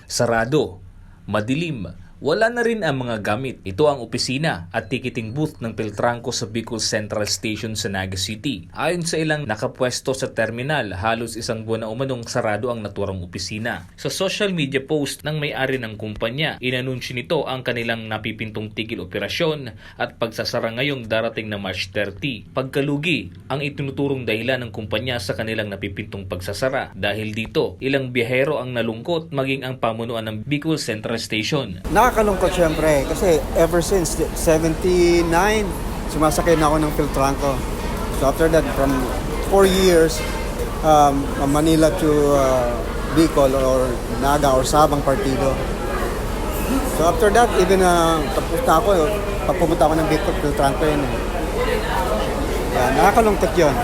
Sarado, madilim, wala na rin ang mga gamit. Ito ang opisina at ticketing booth ng Peltrangco sa Bicol Central Station sa Naga City. Ayon sa ilang nakapwesto sa terminal, halos isang buwan na umanong sarado ang naturang opisina. Sa social media post ng may-ari ng kumpanya, inanunsyo nito ang kanilang napipintong tigil operasyon at pagsasara ngayong darating na March 30. Pagkalugi ang itinuturong dahilan ng kumpanya sa kanilang napipintong pagsasara. Dahil dito, ilang biyahero ang nalungkot maging ang pamunuan ng Bicol Central Station. Nakakalungkot syempre kasi ever since 79, sumasakay na ako ng Peltrangco. So after that, from 4 years, Manila to Bicol or Naga or Sabang Partido. So after that, even tapos na ako, pagpumunta ako ng Bicol, Peltrangco yun. Yeah, nakakalungkot yun.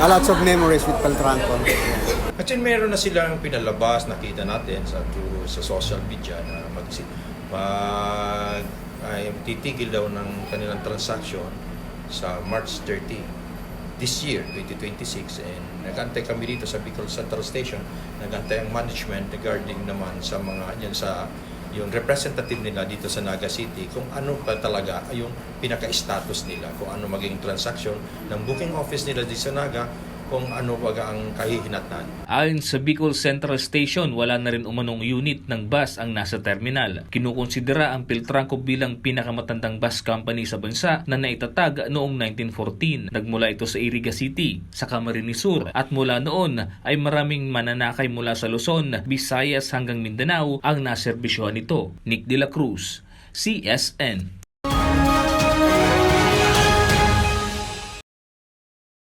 Lots of memories with Peltrangco. At yun, meron na silang pinalabas, nakita natin sa social media na ay titigil daw ng kanilang transaction sa March 30 this year, 2026. And nag-antay kami dito sa Bicol Central Station, nag-antay ang management regarding naman sa mga yan sa yung representative nila dito sa Naga City kung ano pa talaga yung pinaka-status nila, kung ano maging transaction ng booking office nila dito sa Naga, kung ano baga ang kahihinatnan. Ayon sa Bicol Central Station, wala na rin umanong unit ng bus ang nasa terminal. Kinukonsidera ang Peltrangco bilang pinakamatandang bus company sa bansa na naitatag noong 1914. Nagmula ito sa Iriga City, sa Camarines Sur, at mula noon ay maraming mananakay mula sa Luzon, Visayas hanggang Mindanao ang naserbisyohan nito. Nick De La Cruz, CSN.